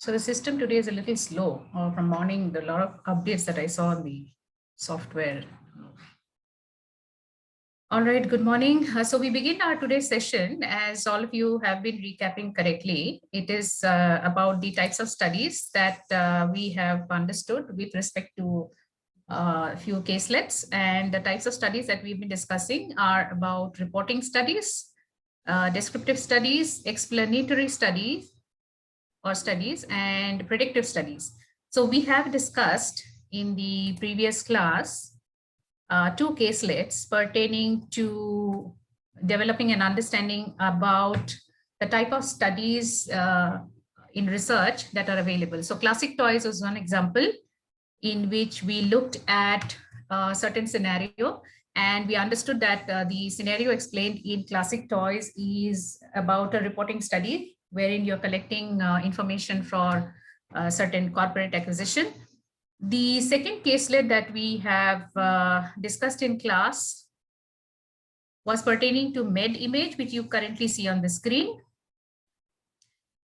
So the system today is a little slow. From morning, the lot of updates that I saw on the software. All right, good morning. So we begin our today's session. As all of you have been recapping correctly, it is about the types of studies that we have understood with respect to a few caselets, and the types of studies that we've been discussing are about reporting studies, descriptive studies, explanatory studies, and predictive studies. So we have discussed in the previous class two caselets pertaining to developing an understanding about the type of studies in research that are available. So classic toys was one example in which we looked at a certain scenario, and we understood that the scenario explained in classic toys is about a reporting study wherein you're collecting information for certain corporate acquisition. The second caselet that we have discussed in class was pertaining to MedImage, which you currently see on the screen.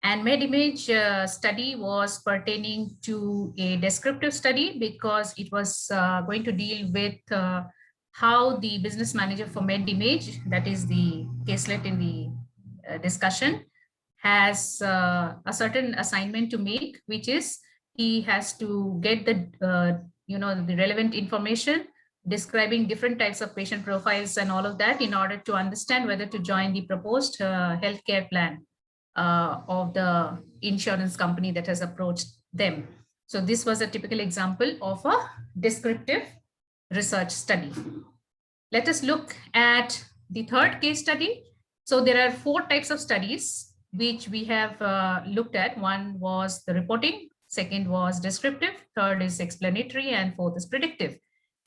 And MedImage study was pertaining to a descriptive study because it was going to deal with how the business manager for MedImage, that is the caselet in the discussion, has a certain assignment to make, which is he has to get the the relevant information describing different types of patient profiles and all of that in order to understand whether to join the proposed healthcare plan of the insurance company that has approached them. So this was a typical example of a descriptive research study. Let us look at the third case study. So there are four types of studies which we have looked at. One was the reporting, second was descriptive, third is explanatory, and fourth is predictive.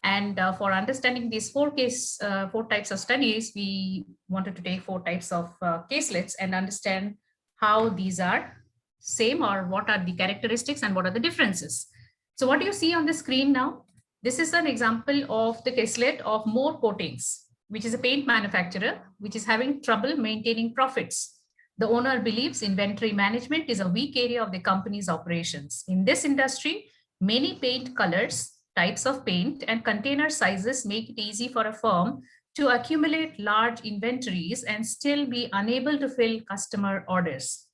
And for understanding these four types of studies, we wanted to take four types of caselets and understand how these are same or what are the characteristics and what are the differences. So what do you see on the screen now? This is an example of the caselet of More Coatings, which is a paint manufacturer, which is having trouble maintaining profits. The owner believes inventory management is a weak area of the company's operations. In this industry, many paint colors, types of paint, and container sizes make it easy for a firm to accumulate large inventories and still be unable to fill customer orders.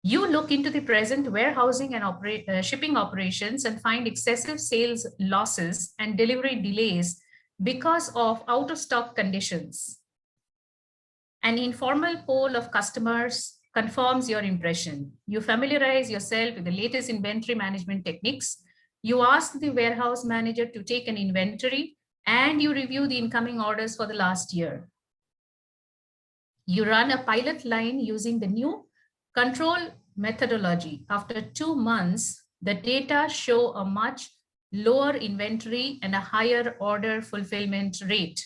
You look into the present warehousing and shipping operations and find excessive sales losses and delivery delays because of out-of-stock conditions. An informal poll of customers confirms your impression. You familiarize yourself with the latest inventory management techniques. You ask the warehouse manager to take an inventory, and you review the incoming orders for the last year. You run a pilot line using the new control methodology. After 2 months, the data show a much lower inventory and a higher order fulfillment rate.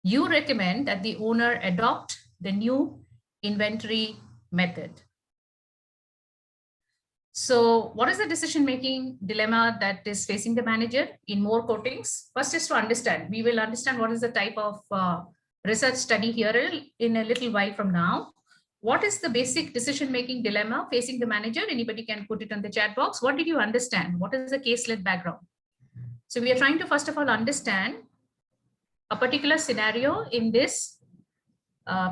You recommend that the owner adopt the new inventory method. So what is the decision-making dilemma that is facing the manager in More Coatings? First is to understand. We will understand what is the type of research study here in a little while from now. What is the basic decision-making dilemma facing the manager? Anybody can put it on the chat box. What did you understand? What is the caselet background? So we are trying to first of all understand a particular scenario in this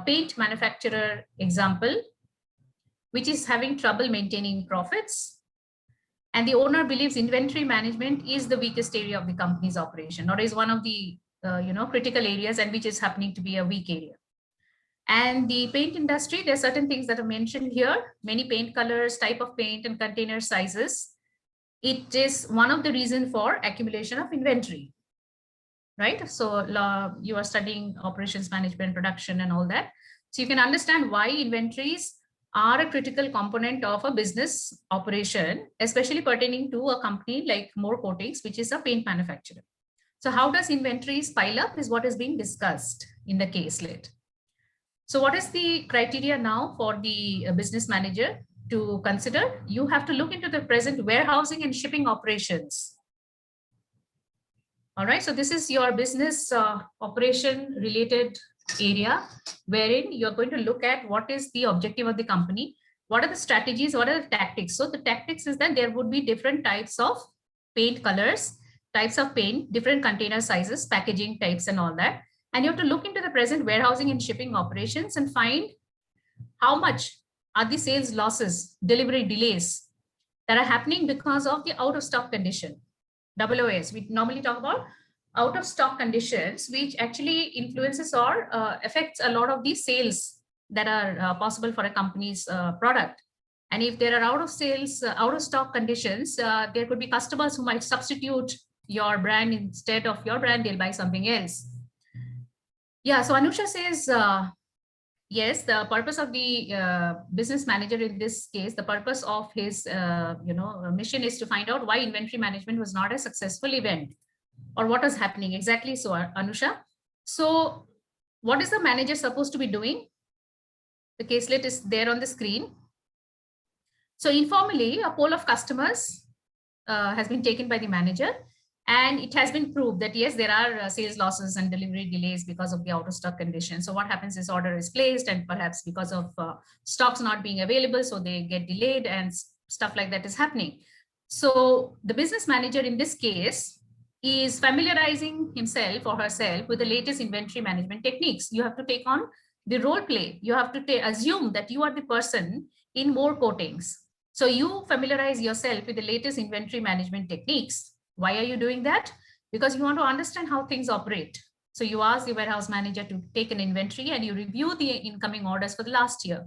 paint manufacturer example, which is having trouble maintaining profits. And the owner believes inventory management is the weakest area of the company's operation, or is one of the critical areas, and which is happening to be a weak area. And the paint industry, there are certain things that are mentioned here, many paint colors, type of paint, and container sizes. It is one of the reasons for accumulation of inventory, right? So you are studying operations management, production, and all that. So you can understand why inventories are a critical component of a business operation, especially pertaining to a company like More Coatings, which is a paint manufacturer. So how does inventories pile up is what is being discussed in the caselet. So what is the criteria now for the business manager to consider? You have to look into the present warehousing and shipping operations. All right, so this is your business operation related area wherein you're going to look at what is the objective of the company. What are the strategies? What are the tactics? So the tactics is that there would be different types of paint colors, types of paint, different container sizes, packaging types and all that. And you have to look into the present warehousing and shipping operations and find how much are the sales losses, delivery delays that are happening because of the out of stock condition. WOS, we normally talk about out of stock conditions, which actually influences or affects a lot of the sales that are possible for a company's product. And if there are out of sales, out of stock conditions, there could be customers who might substitute your brand. Instead of your brand, they'll buy something else. Yeah, so Anusha says, yes, the purpose of the business manager in this case, the purpose of his mission is to find out why inventory management was not a successful event or what is happening exactly. So Anusha, so what is the manager supposed to be doing? The caselet is there on the screen. So informally, a poll of customers has been taken by the manager, and it has been proved that yes, there are sales losses and delivery delays because of the out of stock condition. So what happens is order is placed, and perhaps because of stocks not being available, so they get delayed and stuff like that is happening. So the business manager in this case is familiarizing himself or herself with the latest inventory management techniques. You have to take on the role play. You have to assume that you are the person in more coatings. So you familiarize yourself with the latest inventory management techniques. Why are you doing that? Because you want to understand how things operate. So you ask the warehouse manager to take an inventory and you review the incoming orders for the last year.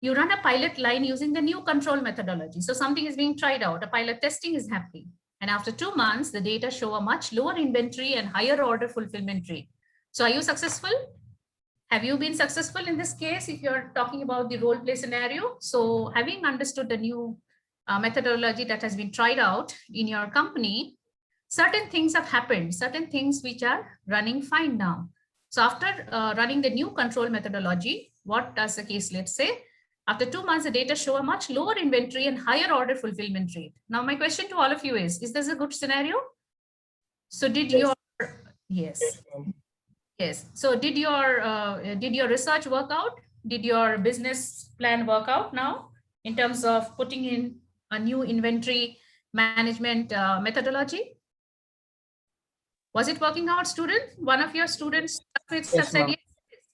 You run a pilot line using the new control methodology. So something is being tried out, a pilot testing is happening. And after 2 months, the data show a much lower inventory and higher order fulfillment rate. So are you successful? Have you been successful in this case if you're talking about the role play scenario? So having understood the new methodology that has been tried out in your company, certain things have happened, certain things which are running fine now. So after running the new control methodology, what does the case let's say? After 2 months, the data show a much lower inventory and higher order fulfillment rate. Now, my question to all of you is this a good scenario? So did yes. Yes. Yes. So did your research work out? Did your business plan work out now in terms of putting in a new inventory management methodology? Was it working out, student? One of your students said yes.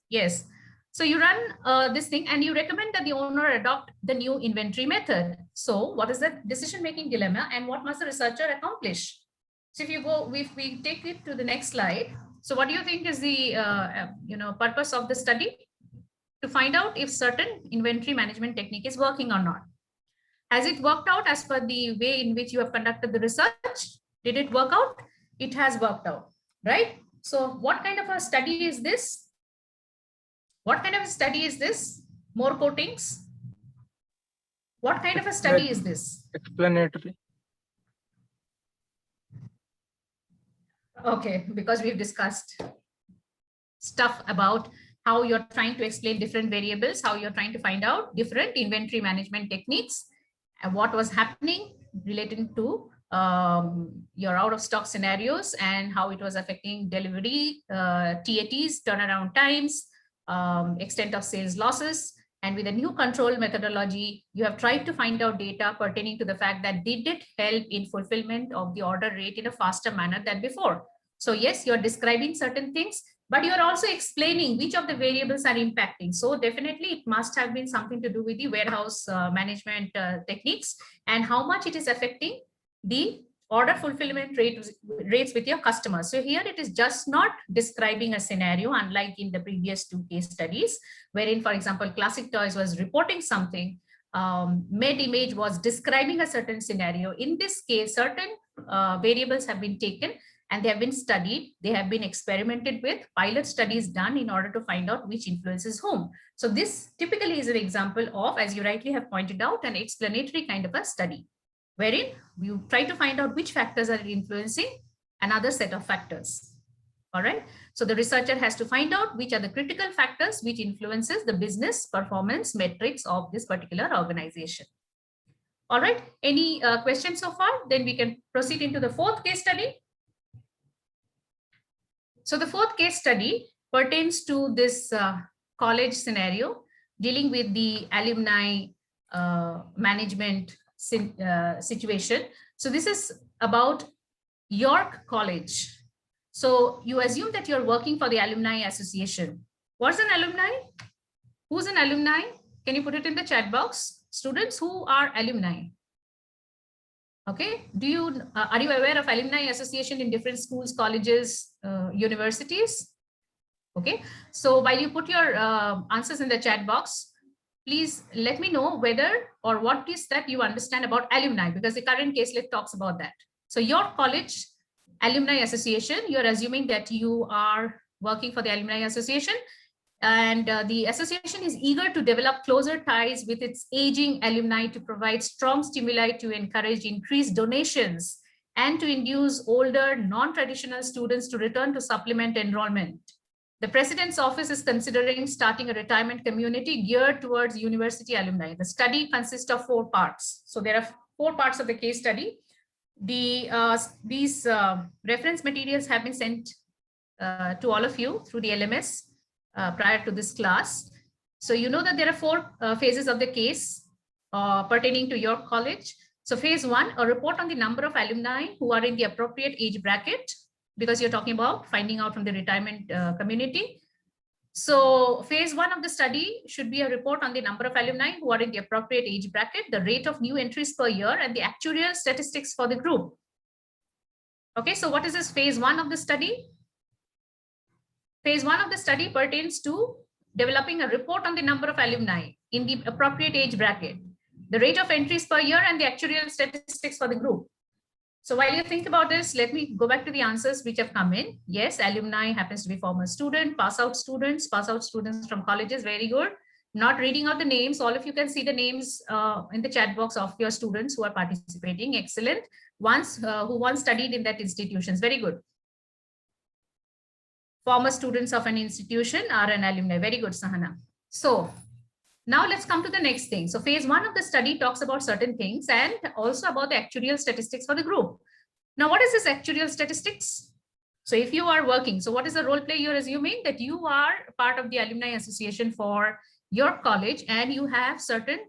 Yes. So you run this thing and you recommend that the owner adopt the new inventory method. So what is the decision-making dilemma and what must the researcher accomplish? So if we take it to the next slide. So what do you think is the purpose of the study? To find out if certain inventory management technique is working or not. Has it worked out as per the way in which you have conducted the research? Did it work out? It has worked out, right? So what kind of a study is this? What kind of a study is this? More coatings? What kind of a study is this? Explanatory. Okay, because we've discussed stuff about how you're trying to explain different variables, how you're trying to find out different inventory management techniques, and what was happening relating to your out of stock scenarios and how it was affecting delivery, TATs, turnaround times, extent of sales losses. And with a new control methodology, you have tried to find out data pertaining to the fact that did it help in fulfillment of the order rate in a faster manner than before. So yes, you're describing certain things, but you're also explaining which of the variables are impacting. So definitely it must have been something to do with the warehouse management techniques and how much it is affecting the order fulfillment rates with your customers. So here it is just not describing a scenario, unlike in the previous 2 case studies, wherein, for example, Classic Toys was reporting something, MedImage was describing a certain scenario. In this case, certain variables have been taken and they have been studied, they have been experimented with, pilot studies done in order to find out which influences whom. So this typically is an example of, as you rightly have pointed out, an explanatory kind of a study, wherein you try to find out which factors are influencing another set of factors. All right. So the researcher has to find out which are the critical factors which influences the business performance metrics of this particular organization. All right. Any questions so far? Then we can proceed into the 4th case study. So the 4th case study pertains to this college scenario dealing with the alumni management situation. So this is about York College. So you assume that you're working for the Alumni Association. What's an alumni? Who's an alumni? Can you put it in the chat box? Students, who are alumni? Okay, are you aware of Alumni Association in different schools, colleges, universities? Okay, so while you put your answers in the chat box, please let me know whether or what is that you understand about alumni, because the current caselet talks about that. So your college Alumni Association, you're assuming that you are working for the Alumni Association, and the association is eager to develop closer ties with its aging alumni to provide strong stimuli to encourage increased donations and to induce older non-traditional students to return to supplement enrollment. The president's office is considering starting a retirement community geared towards university alumni. The study consists of 4 parts. So there are 4 parts of the case study. These reference materials have been sent to all of you through the LMS prior to this class. So you know that there are 4 phases of the case pertaining to your college. So phase 1, a report on the number of alumni who are in the appropriate age bracket, because you're talking about finding out from the retirement community. So phase 1 of the study should be a report on the number of alumni who are in the appropriate age bracket, the rate of new entries per year, and the actuarial statistics for the group. Okay, so what is this phase 1 of the study? Phase 1 of the study pertains to developing a report on the number of alumni in the appropriate age bracket, the rate of entries per year, and the actuarial statistics for the group. So while you think about this, let me go back to the answers which have come in. Yes, alumni happens to be former student, pass out students from colleges, very good. Not reading out the names, all of you can see the names in the chat box of your students who are participating, excellent. Who once studied in that institutions, very good. Former students of an institution are an alumni, very good, Sahana. So now let's come to the next thing. So phase 1 of the study talks about certain things and also about the actuarial statistics for the group. Now, what is this actuarial statistics? So if you are working, so what is the role play you're assuming? That you are part of the Alumni Association for your college and you have certain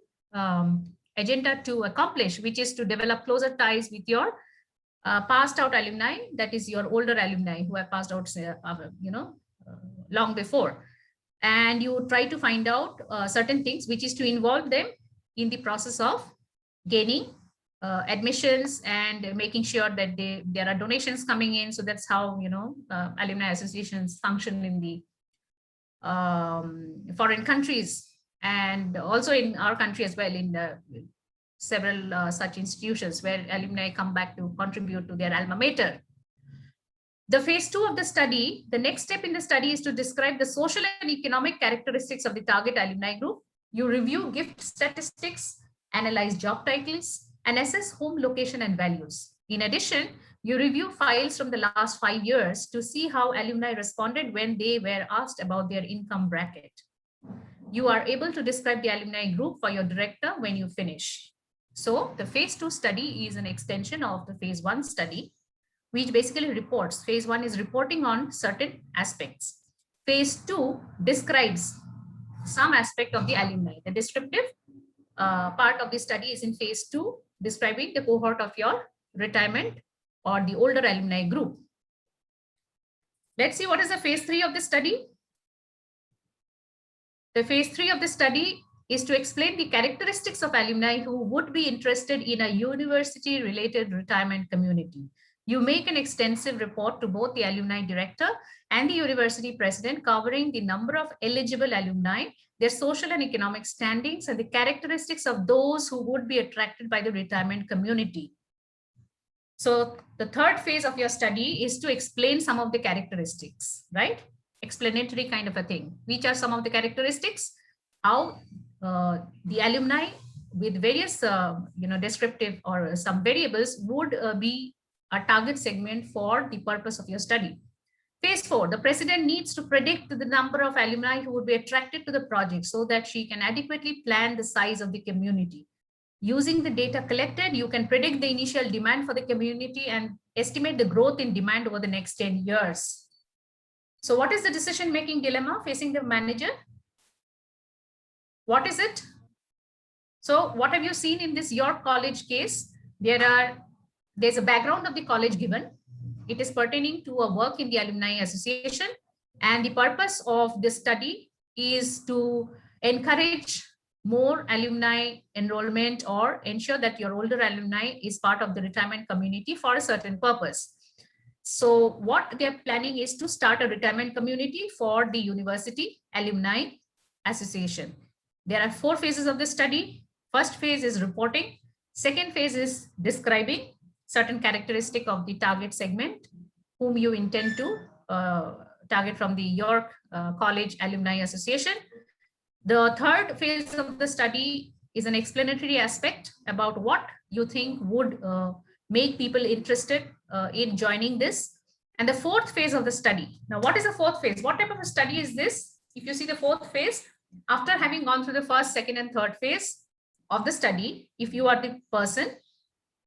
agenda to accomplish, which is to develop closer ties with your passed out alumni, that is your older alumni who have passed out, long before. And you try to find out certain things, which is to involve them in the process of gaining admissions and making sure that there are donations coming in. So that's how, alumni associations function in the foreign countries and also in our country as well, in the several such institutions where alumni come back to contribute to their alma mater. The phase 2 of the study, the next step in the study is to describe the social and economic characteristics of the target alumni group. You review gift statistics, analyze job titles, and assess home location and values. In addition, you review files from the last 5 years to see how alumni responded when they were asked about their income bracket. You are able to describe the alumni group for your director when you finish. So the phase 2 study is an extension of the phase 1 study, which basically reports. Phase 1 is reporting on certain aspects. Phase 2 describes some aspect of the alumni. The descriptive part of the study is in phase 2, describing the cohort of your retirement or the older alumni group. Let's see what is the phase 3 of the study. The phase 3 of the study is to explain the characteristics of alumni who would be interested in a university-related retirement community. You make an extensive report to both the alumni director and the university president, covering the number of eligible alumni, their social and economic standings, and the characteristics of those who would be attracted by the retirement community. So the third phase of your study is to explain some of the characteristics, right? Explanatory kind of a thing. Which are some of the characteristics? How the alumni with various, descriptive or some variables would be a target segment for the purpose of your study. Phase 4, the president needs to predict the number of alumni who would be attracted to the project so that she can adequately plan the size of the community. Using the data collected, you can predict the initial demand for the community and estimate the growth in demand over the next 10 years. So what is the decision-making dilemma facing the manager? What is it? So what have you seen in this York College case? There's a background of the college given. It is pertaining to a work in the Alumni Association, and the purpose of this study is to encourage more alumni enrollment or ensure that your older alumni is part of the retirement community for a certain purpose. So what they're planning is to start a retirement community for the University Alumni Association. There are 4 phases of the study. First phase is reporting. Second phase is describing certain characteristic of the target segment whom you intend to target from the York College Alumni Association. The third phase of the study is an explanatory aspect about what you think would make people interested in joining this. And the fourth phase of the study. Now, what is the fourth phase? What type of a study is this? If you see the fourth phase, after having gone through the first, second, and third phase of the study, if you are the person,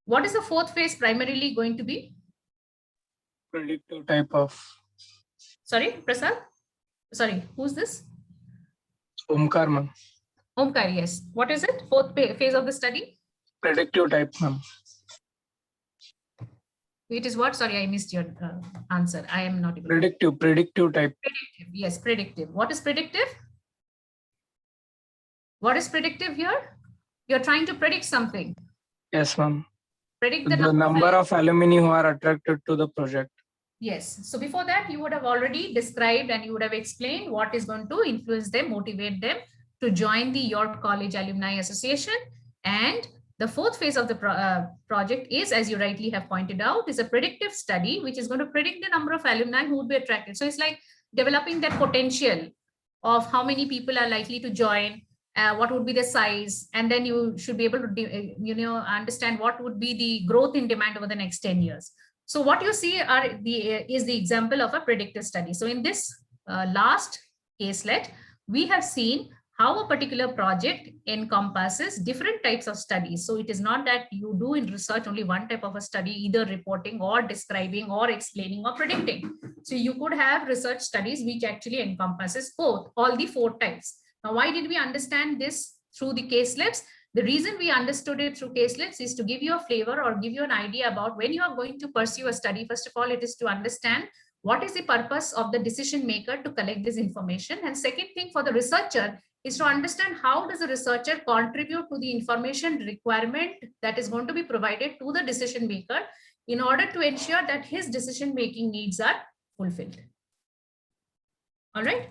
what is the fourth phase primarily going to be? Predictive type of. Sorry, Prasad? Sorry, who's this? Omkar, ma'am. Omkar, yes. What is it? Fourth phase of the study? Predictive type, ma'am. It is what? Sorry, I missed your answer. I am not able predictive type. Predictive, yes, predictive. What is predictive? What is predictive here? You're trying to predict something. Yes, ma'am. Predict the number of alumni who are attracted to the project. Yes. So before that, you would have already described and you would have explained what is going to influence them, motivate them to join the York College Alumni Association. And the fourth phase of the project is, as you rightly have pointed out, is a predictive study, which is going to predict the number of alumni who would be attracted. So it's like developing that potential of how many people are likely to join, what would be the size, and then you should be able to understand what would be the growth in demand over the next 10 years. So what you see is the example of a predictive study. So in this last caselet, we have seen how a particular project encompasses different types of studies. So it is not that you do in research only one type of a study, either reporting or describing or explaining or predicting. So you could have research studies which actually encompasses both, all the 4 types. Now, why did we understand this through the caselets? The reason we understood it through caselets is to give you a flavor or give you an idea about when you are going to pursue a study. First of all, it is to understand what is the purpose of the decision maker to collect this information. And second thing for the researcher is to understand how does the researcher contribute to the information requirement that is going to be provided to the decision maker in order to ensure that his decision making needs are fulfilled. All right.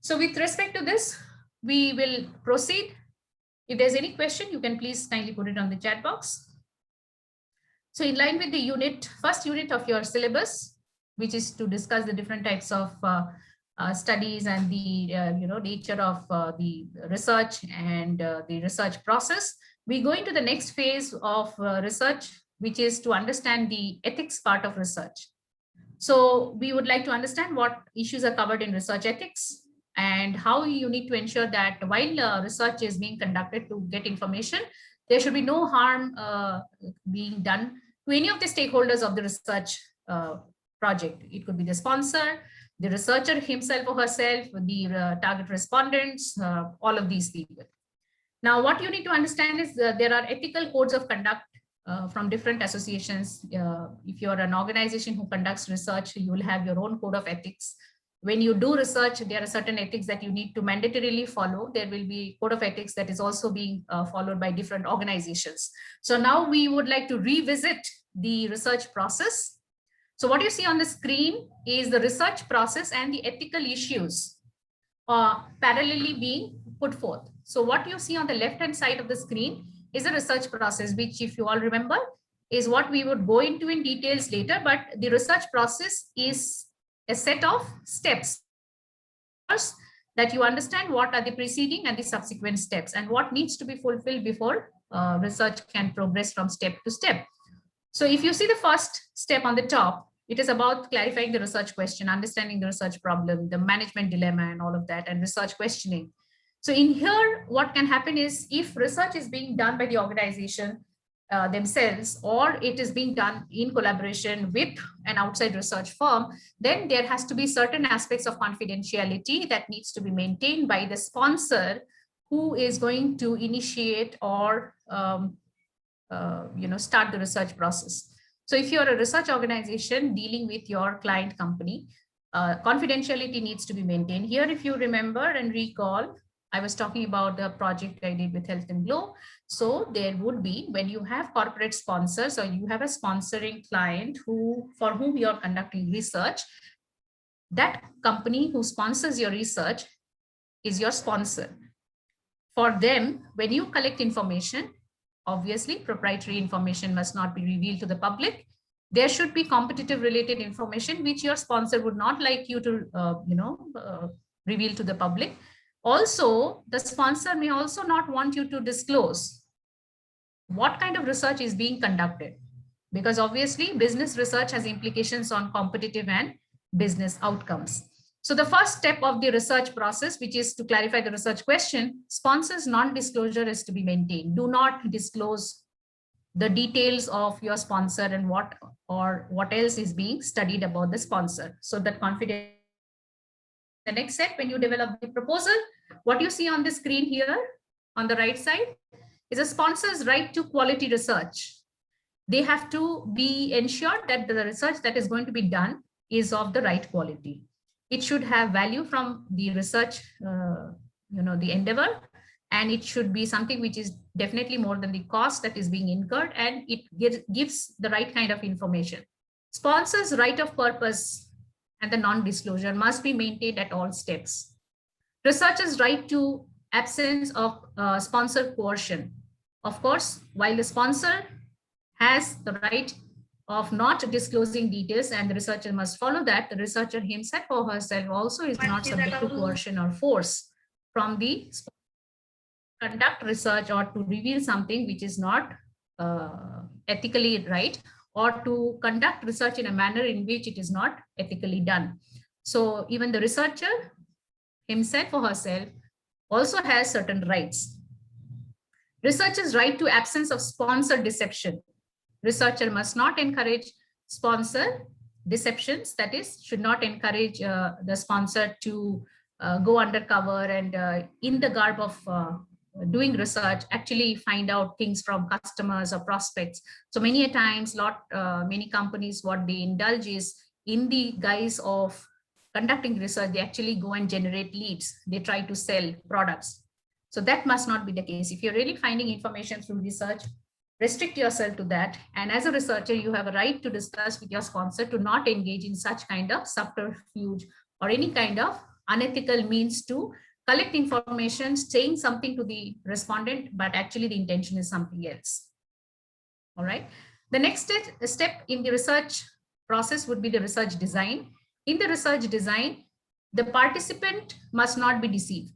So with respect to this, we will proceed. If there's any question, you can please kindly put it on the chat box. So in line with the first unit of your syllabus, which is to discuss the different types of studies and the nature of the research and the research process, we go into the next phase of research, which is to understand the ethics part of research. So we would like to understand what issues are covered in research ethics, and how you need to ensure that while research is being conducted to get information, there should be no harm being done to any of the stakeholders of the research project. It could be the sponsor, the researcher himself or herself, the target respondents, all of these people. Now, what you need to understand is there are ethical codes of conduct from different associations. If you're an organization who conducts research, you will have your own code of ethics. When you do research, there are certain ethics that you need to mandatorily follow. There will be code of ethics that is also being followed by different organizations. So now we would like to revisit the research process. So what you see on the screen is the research process and the ethical issues parallelly being put forth. So what you see on the left-hand side of the screen is a research process, which, if you all remember, is what we would go into in details later. But the research process is a set of steps. First, that you understand what are the preceding and the subsequent steps and what needs to be fulfilled before research can progress from step to step. So if you see the first step on the top, it is about clarifying the research question, understanding the research problem, the management dilemma and all of that, and research questioning. So in here, what can happen is if research is being done by the organization themselves, or it is being done in collaboration with an outside research firm, then there has to be certain aspects of confidentiality that needs to be maintained by the sponsor who is going to initiate or start the research process. So if you're a research organization dealing with your client company, confidentiality needs to be maintained. Here, if you remember and recall, I was talking about the project I did with Health and Glow. So there would be, when you have corporate sponsors or you have a sponsoring client for whom you are conducting research, that company who sponsors your research is your sponsor. For them, when you collect information, obviously proprietary information must not be revealed to the public. There should be competitive related information which your sponsor would not like you to reveal to the public. Also, the sponsor may also not want you to disclose what kind of research is being conducted, because obviously business research has implications on competitive and business outcomes. So the first step of the research process, which is to clarify the research question, sponsors non-disclosure is to be maintained. Do not disclose the details of your sponsor and what else is being studied about the sponsor. So that confidence. The next step, when you develop the proposal, what you see on the screen here on the right side is a sponsor's right to quality research. They have to be ensured that the research that is going to be done is of the right quality. It should have value from the research, the endeavor, and it should be something which is definitely more than the cost that is being incurred, and it gives the right kind of information. Sponsors' right of purpose and the non-disclosure must be maintained at all steps. Researchers' right to absence of sponsor coercion. Of course, while the sponsor has the right of not disclosing details and the researcher must follow that, the researcher himself or herself also is not subject to coercion or force from the conduct research or to reveal something which is not ethically right, or to conduct research in a manner in which it is not ethically done. So even the researcher himself or herself also has certain rights. Researcher's right to absence of sponsor deception. Researcher must not encourage sponsor deceptions, that is, should not encourage the sponsor to go undercover and in the garb of doing research, actually find out things from customers or prospects. So many a times, many companies, what they indulge is in the guise of conducting research, they actually go and generate leads. They try to sell products. So that must not be the case. If you're really finding information through research, restrict yourself to that. And as a researcher, you have a right to discuss with your sponsor to not engage in such kind of subterfuge or any kind of unethical means to collect information, saying something to the respondent, but actually the intention is something else. All right. The next step in the research process would be the research design. In the research design, the participant must not be deceived.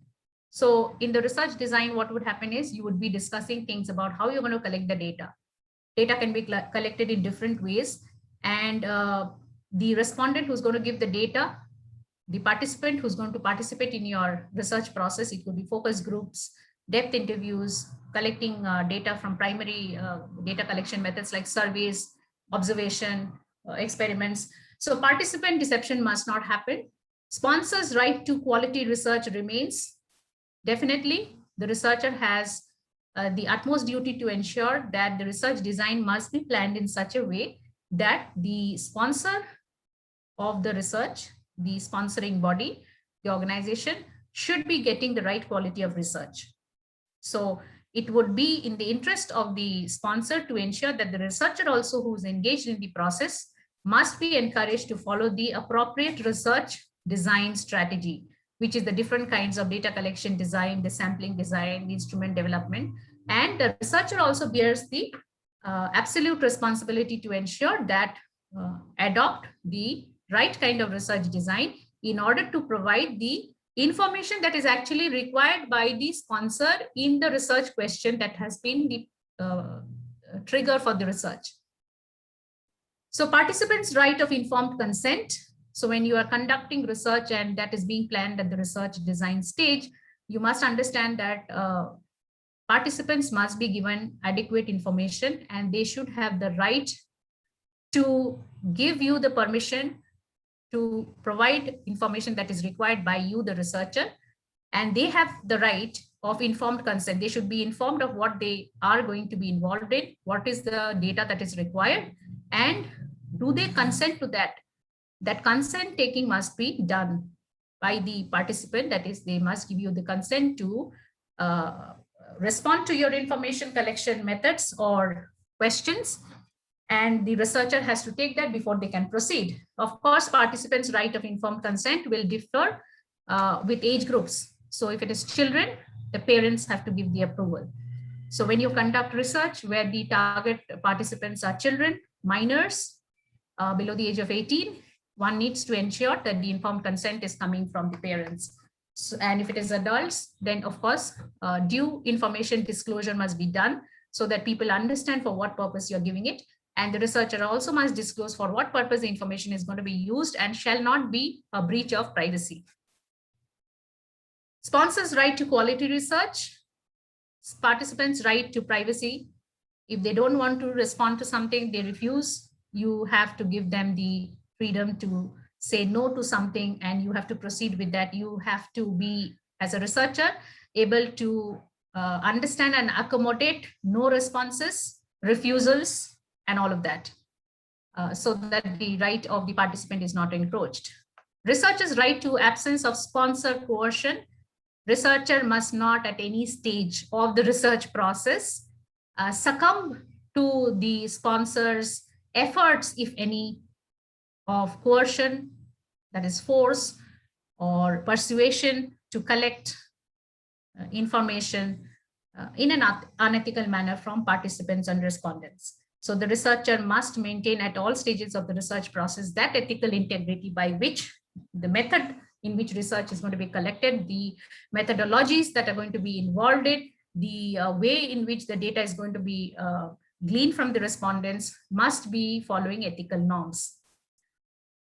So in the research design, what would happen is you would be discussing things about how you're going to collect the data. Data can be collected in different ways. And the respondent who's going to give the data, the participant who's going to participate in your research process, it could be focus groups, depth interviews, collecting data from primary data collection methods like surveys, observation, experiments. So participant deception must not happen. Sponsors' right to quality research remains. Definitely, the researcher has the utmost duty to ensure that the research design must be planned in such a way that the sponsor of the research, the sponsoring body, the organization, should be getting the right quality of research. So it would be in the interest of the sponsor to ensure that the researcher also who is engaged in the process must be encouraged to follow the appropriate research design strategy, which is the different kinds of data collection design, the sampling design, the instrument development. And the researcher also bears the absolute responsibility to ensure that adopt the right kind of research design in order to provide the information that is actually required by the sponsor in the research question that has been the trigger for the research. So participants' right of informed consent. So when you are conducting research and that is being planned at the research design stage, you must understand that participants must be given adequate information and they should have the right to give you the permission to provide information that is required by you, the researcher, and they have the right of informed consent. They should be informed of what they are going to be involved in, what is the data that is required, and do they consent to that. That consent taking must be done by the participant. That is, they must give you the consent to respond to your information collection methods or questions, and the researcher has to take that before they can proceed. Of course, participants' right of informed consent will differ with age groups. So if it is children, the parents have to give the approval. So when you conduct research where the target participants are children, minors below the age of 18, one needs to ensure that the informed consent is coming from the parents. So, and if it is adults, then of course, due information disclosure must be done so that people understand for what purpose you're giving it. And the researcher also must disclose for what purpose the information is going to be used and shall not be a breach of privacy. Sponsors' right to quality research, participants' right to privacy. If they don't want to respond to something, they refuse, you have to give them the freedom to say no to something, and you have to proceed with that. You have to be, as a researcher, able to understand and accommodate no responses, refusals, and all of that, so that the right of the participant is not encroached. Researcher's right to absence of sponsor coercion. Researcher must not at any stage of the research process succumb to the sponsor's efforts, if any, of coercion, that is force or persuasion to collect information in an unethical manner from participants and respondents. So the researcher must maintain at all stages of the research process that ethical integrity by which the method in which research is going to be collected, the methodologies that are going to be involved in, the way in which the data is going to be gleaned from the respondents must be following ethical norms.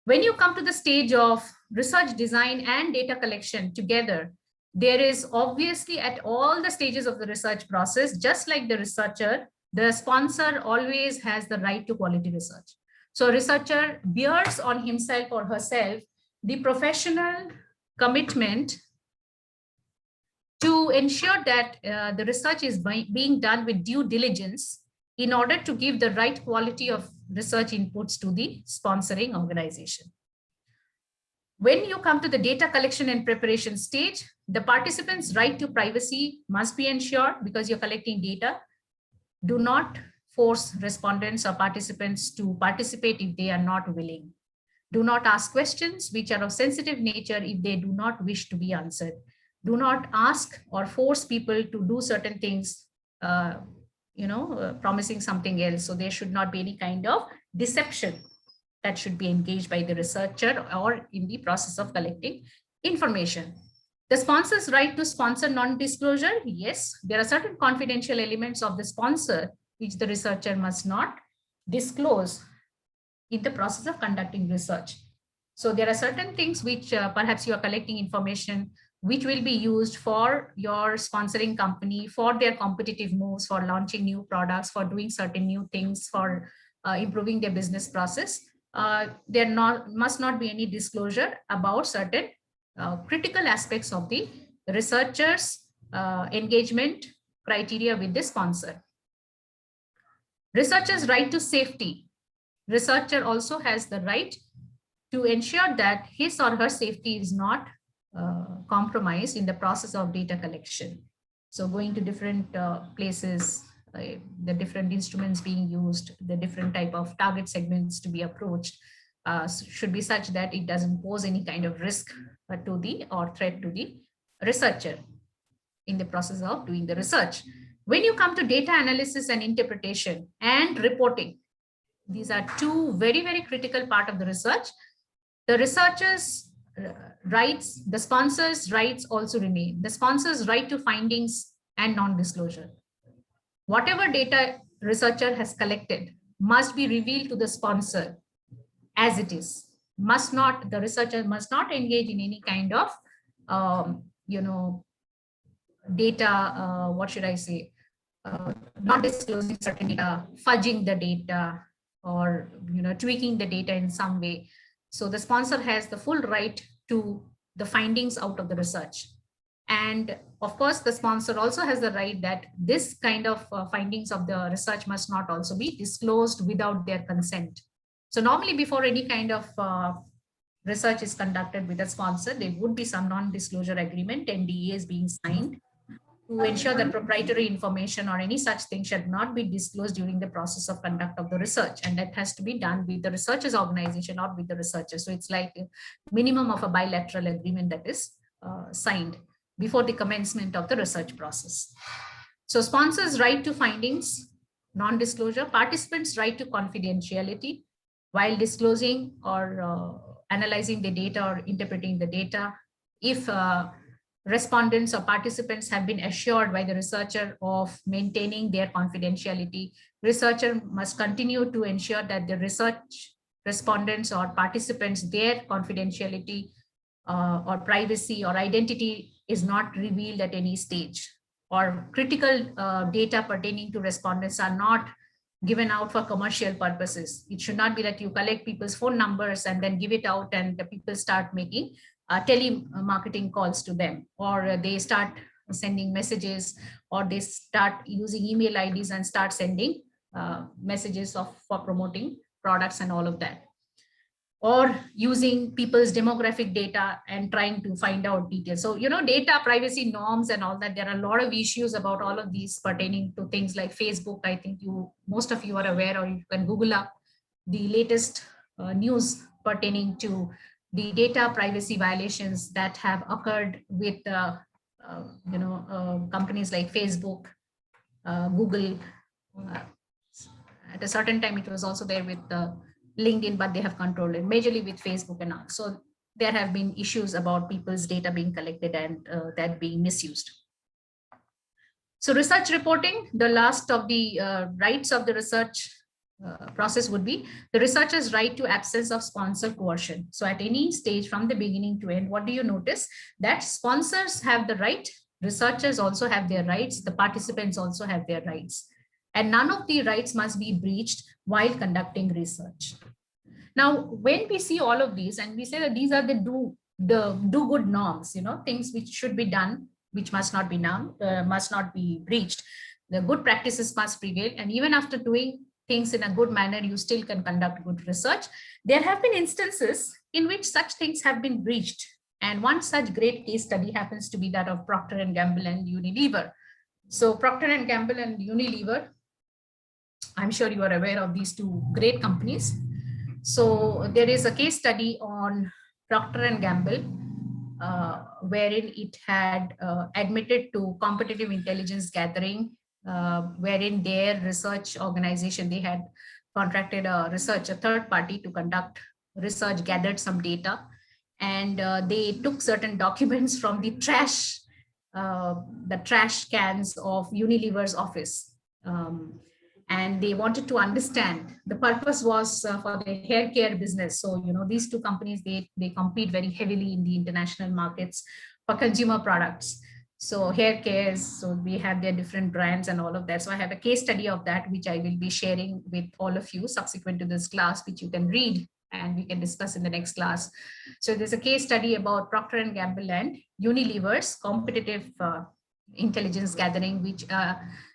When you come to the stage of research design and data collection together, there is obviously at all the stages of the research process, just like the researcher, the sponsor always has the right to quality research. So a researcher bears on himself or herself the professional commitment to ensure that the research is being done with due diligence in order to give the right quality of research inputs to the sponsoring organization. When you come to the data collection and preparation stage, the participants' right to privacy must be ensured because you're collecting data. Do not force respondents or participants to participate if they are not willing. Do not ask questions which are of sensitive nature if they do not wish to be answered. Do not ask or force people to do certain things, promising something else. So there should not be any kind of deception that should be engaged by the researcher or in the process of collecting information. The sponsor's right to sponsor non-disclosure. Yes, there are certain confidential elements of the sponsor which the researcher must not disclose in the process of conducting research. So there are certain things which perhaps you are collecting information which will be used for your sponsoring company, for their competitive moves, for launching new products, for doing certain new things, for improving their business process. There must not be any disclosure about certain critical aspects of the researcher's engagement criteria with the sponsor. Researcher's right to safety. Researcher also has the right to ensure that his or her safety is not compromised in the process of data collection. So going to different places, the different instruments being used, the different type of target segments to be approached should be such that it doesn't pose any kind of risk to the or threat to the researcher in the process of doing the research. When you come to data analysis and interpretation and reporting, these are two very, very critical part of the research. The researcher's rights, the sponsor's rights also remain. The sponsor's right to findings and non-disclosure. Whatever data researcher has collected must be revealed to the sponsor as it is. The researcher must not engage in any kind of, data, what should I say, not disclosing certain data, fudging the data, or tweaking the data in some way. So the sponsor has the full right to the findings out of the research. And of course, the sponsor also has the right that this kind of findings of the research must not also be disclosed without their consent. So normally before any kind of research is conducted with a sponsor, there would be some non-disclosure agreement, NDA is being signed to ensure that proprietary information or any such thing should not be disclosed during the process of conduct of the research. And that has to be done with the researchers organization, not with the researchers. So it's like a minimum of a bilateral agreement that is signed before the commencement of the research process. So sponsors' right to findings, non-disclosure, participants' right to confidentiality while disclosing or analyzing the data or interpreting the data. If respondents or participants have been assured by the researcher of maintaining their confidentiality, researcher must continue to ensure that the research respondents or participants, their confidentiality or privacy or identity is not revealed at any stage, or critical data pertaining to respondents are not given out for commercial purposes. It should not be that you collect people's phone numbers and then give it out and the people start making telemarketing calls to them, or they start sending messages, or they start using email IDs and start sending messages for promoting products and all of that, or using people's demographic data and trying to find out details. So, data privacy norms and all that, there are a lot of issues about all of these pertaining to things like Facebook. I think most of you are aware, or you can Google up the latest news pertaining to the data privacy violations that have occurred with companies like Facebook, Google. At a certain time, it was also there with LinkedIn, but they have controlled it majorly with Facebook and all. So there have been issues about people's data being collected and that being misused. So research reporting, the last of the rights of the research process would be the researcher's right to absence of sponsor coercion. So at any stage from the beginning to end, what do you notice? That sponsors have the right, researchers also have their rights, the participants also have their rights. And none of the rights must be breached while conducting research. Now, when we see all of these and we say that these are the do good norms, things which should be done, which must not be breached. The good practices must prevail. And even after doing things in a good manner, you still can conduct good research. There have been instances in which such things have been breached. And one such great case study happens to be that of Procter & Gamble and Unilever. So Procter & Gamble and Unilever, I'm sure you are aware of these two great companies. So there is a case study on Procter & Gamble, wherein it had admitted to competitive intelligence gathering, wherein their research organization, they had contracted a third party to conduct research, gathered some data, and they took certain documents from the trash cans of Unilever's office. And they wanted to understand. The purpose was for the hair care business. So, these two companies, they compete very heavily in the international markets for consumer products. So hair cares, so we have their different brands and all of that. So I have a case study of that, which I will be sharing with all of you subsequent to this class, which you can read and we can discuss in the next class. So there's a case study about Procter & Gamble and Unilever's competitive intelligence gathering, which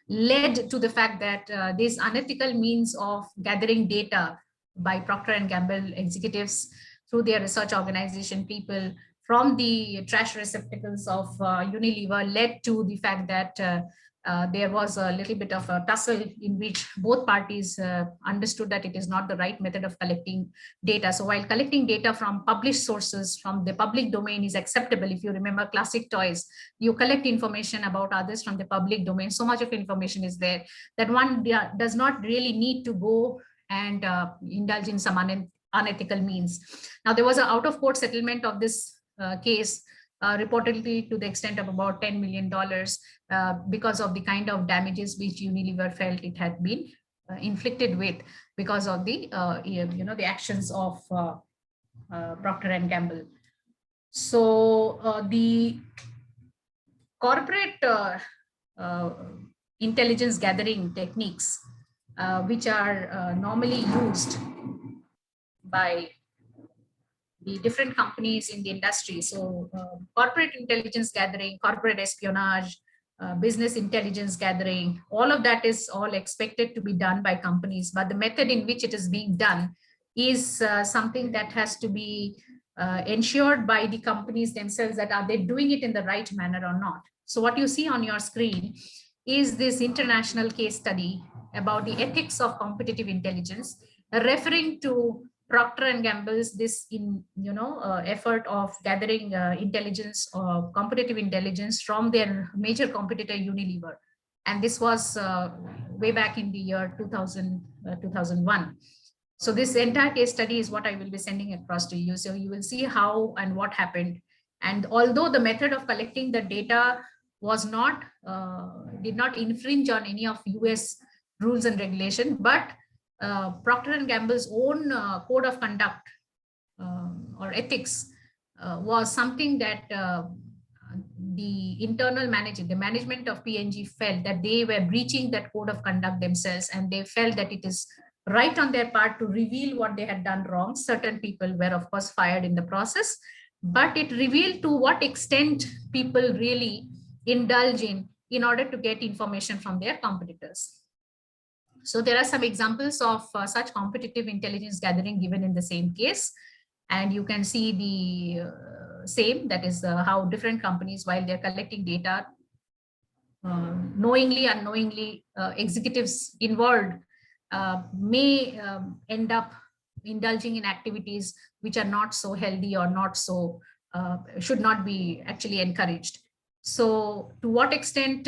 led to the fact that this unethical means of gathering data by Procter & Gamble executives through their research organization people from the trash receptacles of Unilever led to the fact that there was a little bit of a tussle in which both parties understood that it is not the right method of collecting data. So while collecting data from published sources from the public domain is acceptable, if you remember classic toys, you collect information about others from the public domain. So much of information is there that one does not really need to go and indulge in some unethical means. Now, there was an out-of-court settlement of this case, reportedly to the extent of about $10 million because of the kind of damages which Unilever felt it had been inflicted with because of the the actions of Procter & Gamble. So the corporate intelligence gathering techniques, which are normally used by the different companies in the industry. So corporate intelligence gathering, corporate espionage, business intelligence gathering, all of that is all expected to be done by companies, but the method in which it is being done is something that has to be ensured by the companies themselves, that are they doing it in the right manner or not. So what you see on your screen is this international case study about the ethics of competitive intelligence, referring to Procter and Gamble's effort of gathering intelligence or competitive intelligence from their major competitor Unilever, and this was way back in the year 2001. So this entire case study is what I will be sending across to you. So you will see how and what happened. And although the method of collecting the data was not, did not infringe on any of US rules and regulation, but Procter and Gamble's own code of conduct or ethics was something that the internal the management of P&G felt that they were breaching that code of conduct themselves, and they felt that it is right on their part to reveal what they had done wrong. Certain people were, of course, fired in the process, but it revealed to what extent people really indulge in order to get information from their competitors. So there are some examples of such competitive intelligence gathering given in the same case. And you can see the same, that is how different companies, while they're collecting data, knowingly, unknowingly, executives involved may end up indulging in activities which are not so healthy or not so, should not be actually encouraged. So to what extent,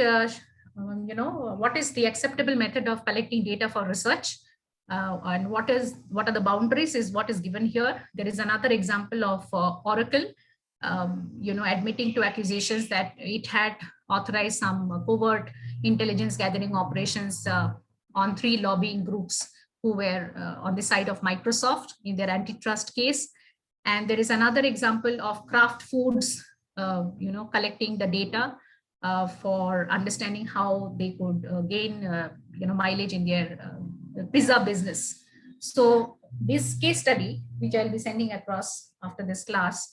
what is the acceptable method of collecting data for research? And what are the boundaries is what is given here. There is another example of Oracle, admitting to accusations that it had authorized some covert intelligence gathering operations on 3 lobbying groups who were on the side of Microsoft in their antitrust case. And there is another example of Kraft Foods, collecting the data for understanding how they could gain, mileage in their pizza business. So this case study, which I'll be sending across after this class,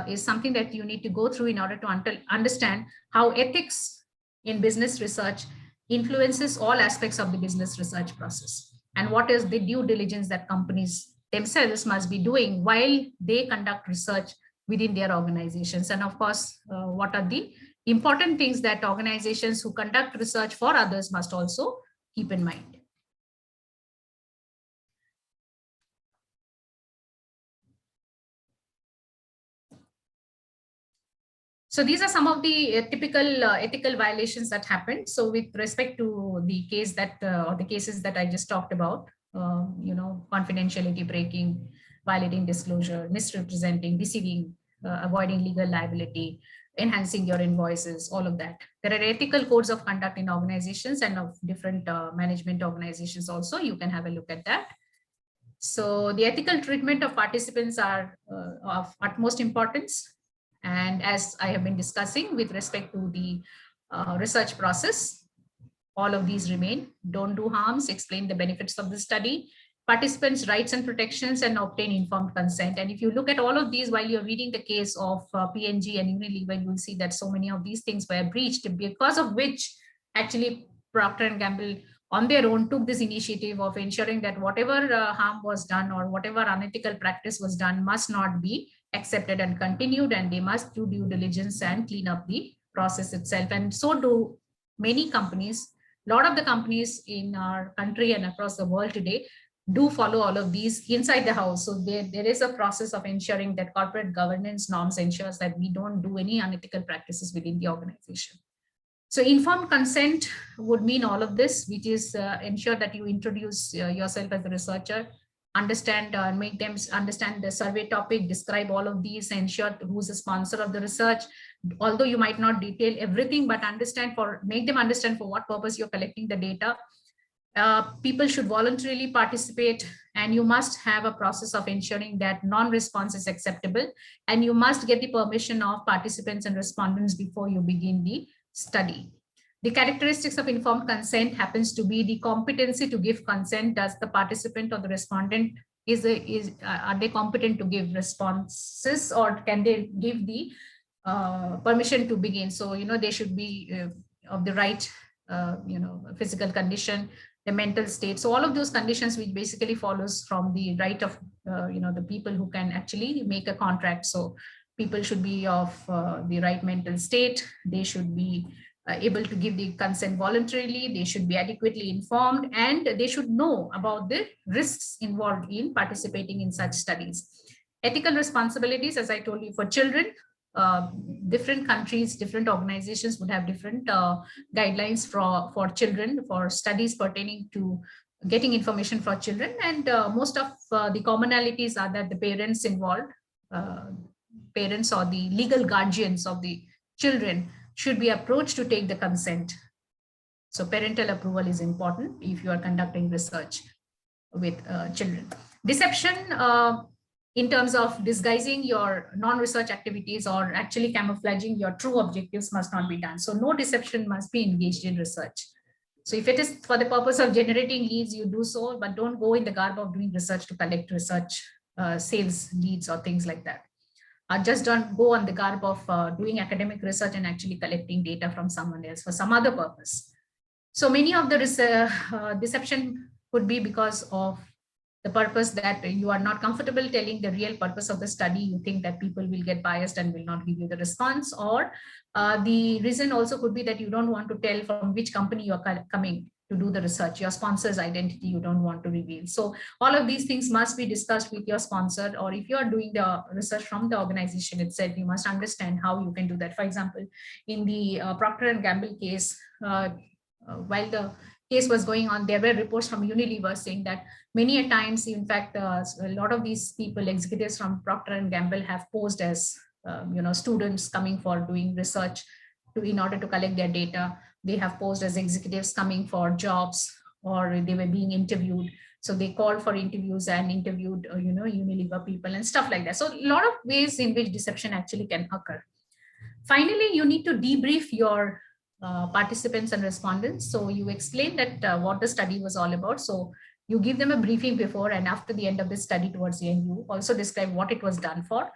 is something that you need to go through in order to understand how ethics in business research influences all aspects of the business research process, and what is the due diligence that companies themselves must be doing while they conduct research within their organizations. And of course, what are the important things that organizations who conduct research for others must also keep in mind. So these are some of the typical ethical violations that happened. So with respect to the case that, or the cases that I just talked about, confidentiality breaking, violating disclosure, misrepresenting, deceiving, avoiding legal liability, enhancing your invoices, all of that. There are ethical codes of conduct in organizations and of different management organizations also. You can have a look at that. So the ethical treatment of participants are of utmost importance. And as I have been discussing with respect to the research process, all of these remain. Don't do harms, explain the benefits of the study, participants' rights and protections, and obtain informed consent. And if you look at all of these while you're reading the case of P&G and Unilever, you will see that so many of these things were breached, because of which actually Procter & Gamble on their own took this initiative of ensuring that whatever harm was done or whatever unethical practice was done must not be accepted and continued, and they must do due diligence and clean up the process itself. And so do many companies. A lot of the companies in our country and across the world today do follow all of these inside the house. So there is a process of ensuring that corporate governance norms ensures that we don't do any unethical practices within the organization. So informed consent would mean all of this, which is ensure that you introduce yourself as a researcher, understand and make them understand the survey topic, describe all of these, ensure who's the sponsor of the research. Although you might not detail everything, but make them understand for what purpose you're collecting the data. People should voluntarily participate, and you must have a process of ensuring that non-response is acceptable, and you must get the permission of participants and respondents before you begin the study. The characteristics of informed consent happens to be the competency to give consent. Does the participant or the respondent are they competent to give responses, or can they give the permission to begin? So, they should be of the right, physical condition, the mental state. So all of those conditions which basically follows from the right of, the people who can actually make a contract. So people should be of the right mental state. They should be able to give the consent voluntarily. They should be adequately informed, and they should know about the risks involved in participating in such studies. Ethical responsibilities, as I told you, for children, uh, different countries, different organizations would have different guidelines for children, for studies pertaining to getting information for children. And most of the commonalities are that the parents involved, uh, parents or the legal guardians of the children, should be approached to take the consent. So parental approval is important if you are conducting research with children. Deception, in terms of disguising your non-research activities or actually camouflaging your true objectives, must not be done. So no deception must be engaged in research. So if it is for the purpose of generating leads, you do so, but don't go in the garb of doing research to collect research sales leads or things like that. Just don't go on the garb of doing academic research and actually collecting data from someone else for some other purpose. So many of the deception could be because of the purpose that you are not comfortable telling the real purpose of the study. You think that people will get biased and will not give you the response, or the reason also could be that you don't want to tell from which company you are coming to do the research. Your sponsor's identity you don't want to reveal. So all of these things must be discussed with your sponsor, or if you are doing the research from the organization itself, you must understand how you can do that. For example, in the Procter & Gamble case, while the case was going on, there were reports from Unilever saying that many a times, in fact, a lot of these people, executives from Procter & Gamble, have posed as students coming for doing research in order to collect their data. They have posed as executives coming for jobs, or they were being interviewed. So they called for interviews and interviewed, Unilever people and stuff like that. So a lot of ways in which deception actually can occur. Finally, you need to debrief your participants and respondents. So you explain that what the study was all about. So you give them a briefing before and after the end of the study. Towards the end, you also describe what it was done for.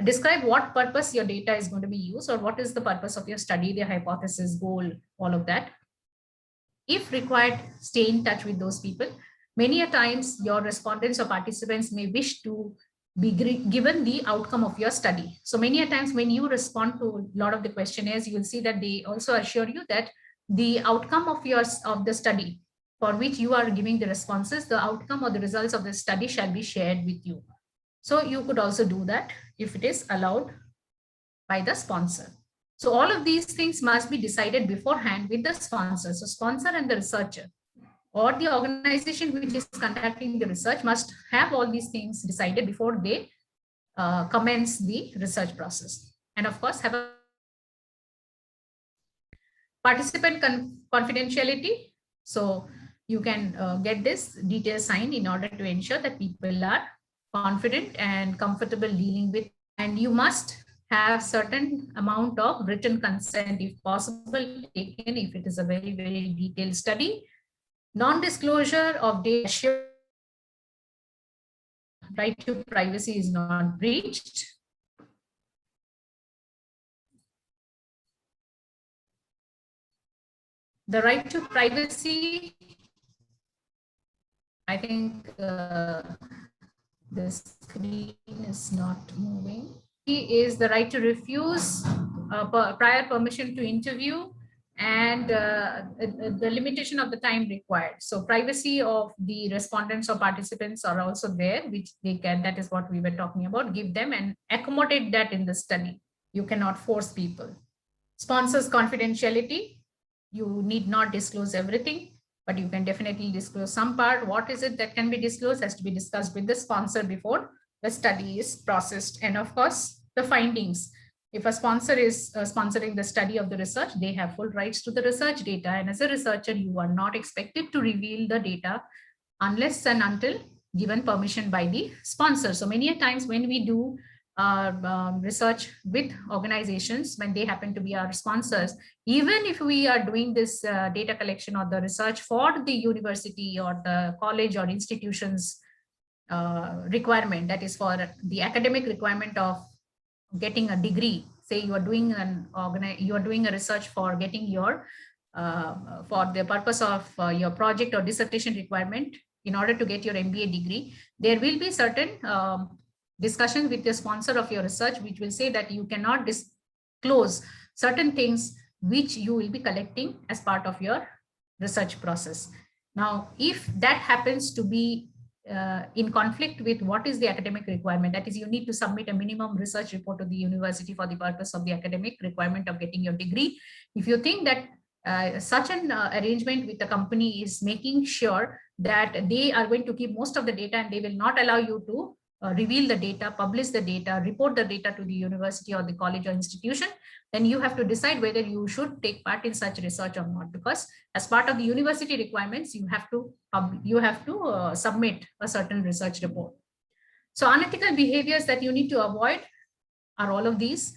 Describe what purpose your data is going to be used, or what is the purpose of your study, the hypothesis, goal, all of that. If required, stay in touch with those people. Many a times your respondents or participants may wish to be given the outcome of your study. So many a times when you respond to a lot of the questionnaires, you will see that they also assure you that the outcome of the study for which you are giving the responses, the outcome or the results of the study shall be shared with you. So you could also do that if it is allowed by the sponsor. So all of these things must be decided beforehand with the sponsor. So sponsor and the researcher, or the organization which is conducting the research, must have all these things decided before they commence the research process. And of course, have a participant confidentiality. So you can get this detail signed in order to ensure that people are confident and comfortable dealing with, and you must have certain amount of written consent, if possible, taken if it is a very, very detailed study. Non-disclosure of data, right to privacy is not breached. The right to privacy, I think the screen is not moving. Is the right to refuse prior permission to interview, and the limitation of the time required. So privacy of the respondents or participants are also there, which they can, that is what we were talking about, give them and accommodate that in the study. You cannot force people. Sponsors confidentiality, you need not disclose everything, but you can definitely disclose some part. What is it that can be disclosed has to be discussed with the sponsor before the study is processed. And of course, the findings. If a sponsor is sponsoring the study of the research, they have full rights to the research data. And as a researcher, you are not expected to reveal the data unless and until given permission by the sponsor. So many a times when we do research with organizations, when they happen to be our sponsors, even if we are doing this data collection or the research for the university or the college or institutions requirement, that is for the academic requirement of getting a degree. Say you are doing a research for getting your for the purpose of your project or dissertation requirement in order to get your MBA degree, there will be certain discussions with the sponsor of your research, which will say that you cannot disclose certain things which you will be collecting as part of your research process. Now, if that happens to be in conflict with what is the academic requirement, that is, you need to submit a minimum research report to the university for the purpose of the academic requirement of getting your degree. If you think that such an arrangement with the company is making sure that they are going to keep most of the data and they will not allow you to reveal the data, publish the data, report the data to the university or the college or institution, then you have to decide whether you should take part in such research or not, because as part of the university requirements, you have to submit a certain research report. So unethical behaviors that you need to avoid are all of these.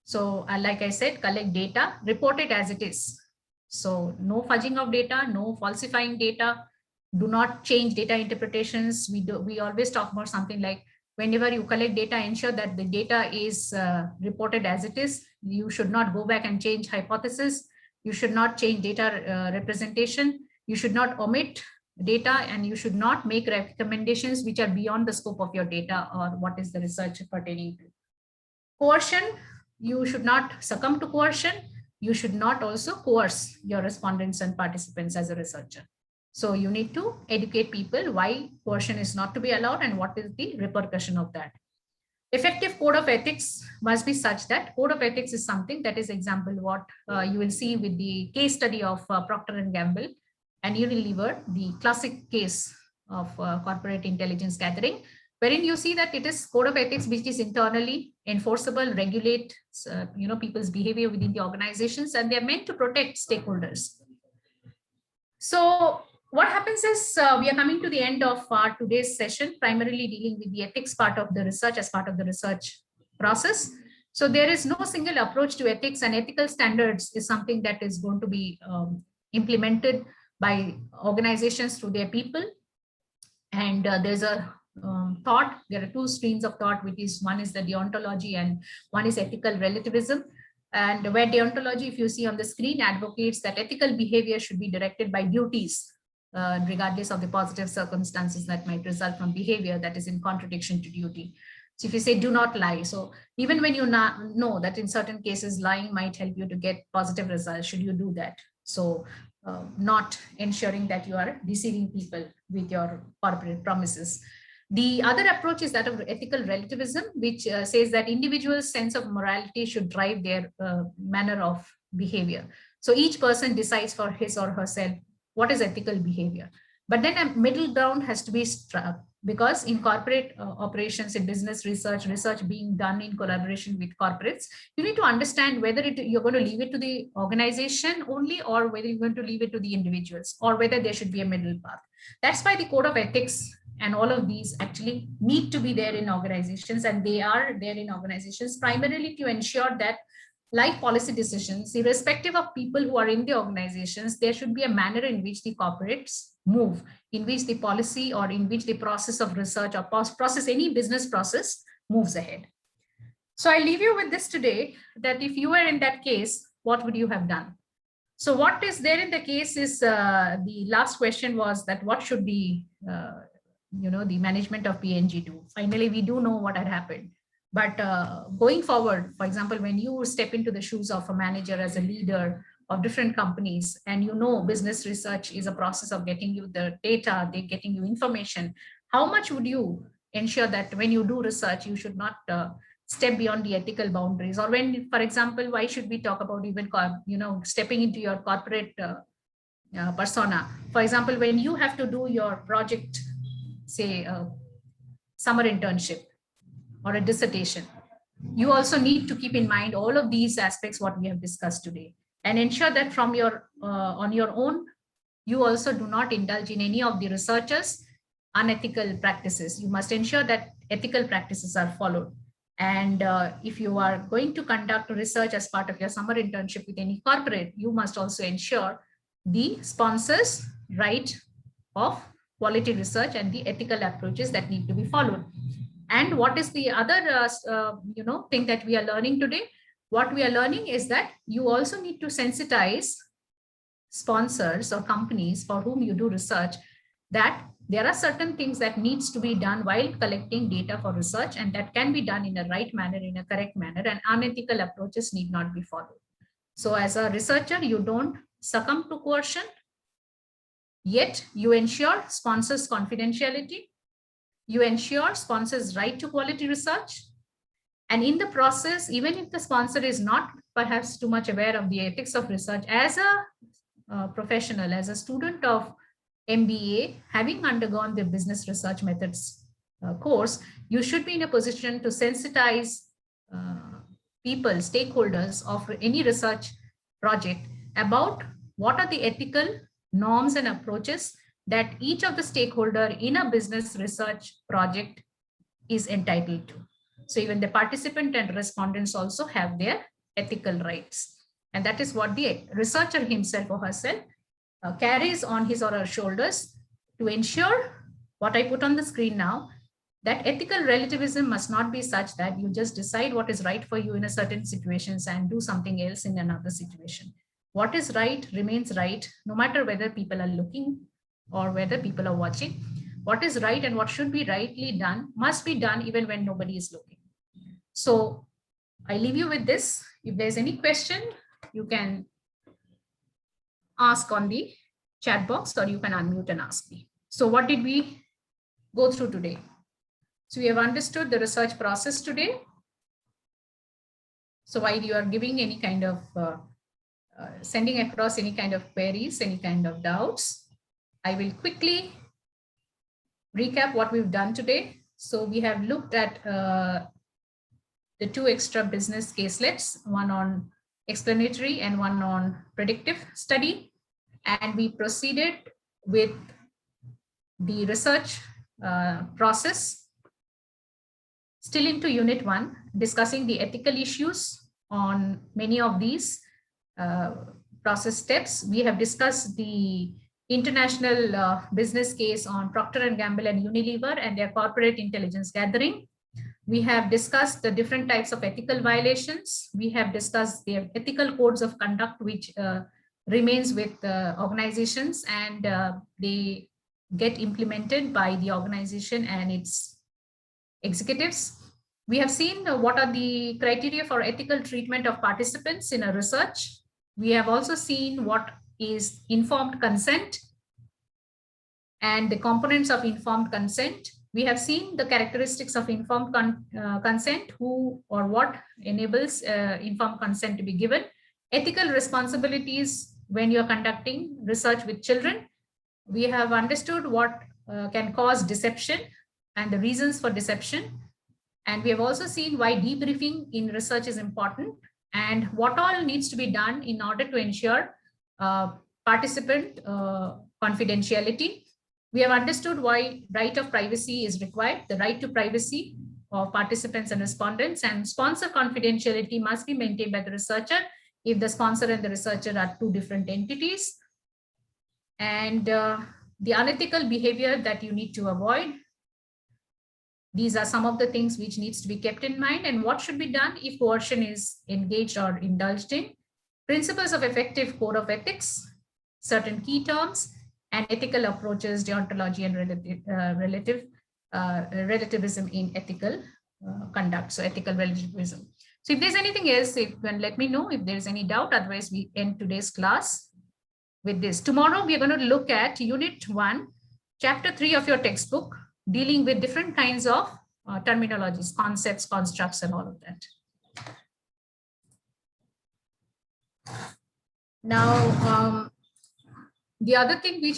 So like I said, collect data, report it as it is. So no fudging of data, no falsifying data, do not change data interpretations. We always talk about something like, whenever you collect data, ensure that the data is reported as it is. You should not go back and change hypothesis. You should not change data representation. You should not omit data, and you should not make recommendations which are beyond the scope of your data or what is the research pertaining to. Coercion, you should not succumb to coercion. You should not also coerce your respondents and participants as a researcher. So you need to educate people why coercion is not to be allowed and what is the repercussion of that. Effective code of ethics must be such that code of ethics is something that is example what you will see with the case study of Procter & Gamble and Unilever, the classic case of corporate intelligence gathering, wherein you see that it is code of ethics which is internally enforceable, regulate people's behavior within the organizations, and they're meant to protect stakeholders. So what happens is we are coming to the end of our today's session, primarily dealing with the ethics part of the research as part of the research process. So there is no single approach to ethics, and ethical standards is something that is going to be implemented by organizations through their people. And there's a thought, there are two streams of thought, which is one is the deontology and one is ethical relativism. And where deontology, if you see on the screen, advocates that ethical behavior should be directed by duties, regardless of the positive circumstances that might result from behavior that is in contradiction to duty. So if you say do not lie, so even when you know that in certain cases lying might help you to get positive results, should you do that? So not ensuring that you are deceiving people with your corporate promises. The other approach is that of ethical relativism, which says that individuals' sense of morality should drive their manner of behavior. So each person decides for his or herself what is ethical behavior. But then a middle ground has to be struck, because in corporate operations, in business research being done in collaboration with corporates, you need to understand whether you're going to leave it to the organization only, or whether you're going to leave it to the individuals, or whether there should be a middle path. That's why the code of ethics and all of these actually need to be there in organizations, and they are there in organizations primarily to ensure that, like policy decisions, irrespective of people who are in the organizations, there should be a manner in which the corporates move, in which the policy or in which the process of research or process, any business process, moves ahead. So I leave you with this today, that if you were in that case, what would you have done? So what is there in the case is the last question was that what should the the management of P&G do? Finally, we do know what had happened. But going forward, for example, when you step into the shoes of a manager as a leader of different companies, and business research is a process of getting you the data, they're getting you information, how much would you ensure that when you do research, you should not step beyond the ethical boundaries? Or when, for example, why should we talk about even, stepping into your corporate persona? For example, when you have to do your project, say summer internship or a dissertation, you also need to keep in mind all of these aspects what we have discussed today, and ensure that from your on your own, you also do not indulge in any of the researchers' unethical practices. You must ensure that ethical practices are followed. And if you are going to conduct research as part of your summer internship with any corporate, you must also ensure the sponsor's right of quality research and the ethical approaches that need to be followed. And what is the other thing that we are learning today? What we are learning is that you also need to sensitize sponsors or companies for whom you do research, that there are certain things that needs to be done while collecting data for research, and that can be done in a right manner, in a correct manner, and unethical approaches need not be followed. So as a researcher, you don't succumb to coercion, yet you ensure sponsors' confidentiality, you ensure sponsors' right to quality research. And in the process, even if the sponsor is not perhaps too much aware of the ethics of research, as a professional, as a student of MBA, having undergone the business research methods course, you should be in a position to sensitize people, stakeholders of any research project about what are the ethical norms and approaches that each of the stakeholder in a business research project is entitled to. So even the participant and respondents also have their ethical rights. And that is what the researcher himself or herself carries on his or her shoulders to ensure what I put on the screen now, that ethical relativism must not be such that you just decide what is right for you in a certain situations and do something else in another situation. What is right remains right, no matter whether people are looking or whether people are watching. What is right and what should be rightly done must be done even when nobody is looking. So I leave you with this. If there's any question, you can ask on the chat box, or you can unmute and ask me. So what did we go through today? So we have understood the research process today. So while you are giving any kind of sending across any kind of queries, any kind of doubts, I will quickly recap what we've done today. So we have looked at the two extra business caselets, one on explanatory and one on predictive study. And we proceeded with the research process, still into unit 1, discussing the ethical issues on many of these process steps. We have discussed the international business case on Procter & Gamble and Unilever and their corporate intelligence gathering. We have discussed the different types of ethical violations. We have discussed their ethical codes of conduct, which remains with organizations, and they get implemented by the organization and its executives. We have seen what are the criteria for ethical treatment of participants in a research. We have also seen what is informed consent and the components of informed consent. We have seen the characteristics of informed consent, who or what enables informed consent to be given, ethical responsibilities when you're conducting research with children. We have understood what can cause deception and the reasons for deception. And we have also seen why debriefing in research is important and what all needs to be done in order to ensure participant confidentiality. We have understood why right of privacy is required, the right to privacy of participants and respondents, and sponsor confidentiality must be maintained by the researcher if the sponsor and the researcher are two different entities. And the unethical behavior that you need to avoid. These are some of the things which needs to be kept in mind, and what should be done if coercion is engaged or indulged in. Principles of effective code of ethics, certain key terms, and ethical approaches, deontology, and relativism in ethical conduct. So ethical relativism. So if there's anything else, you can let me know if there's any doubt. Otherwise, we end today's class with this. Tomorrow, we are going to look at Unit 1, Chapter 3 of your textbook, dealing with different kinds of terminologies, concepts, constructs, and all of that. Now, the other thing which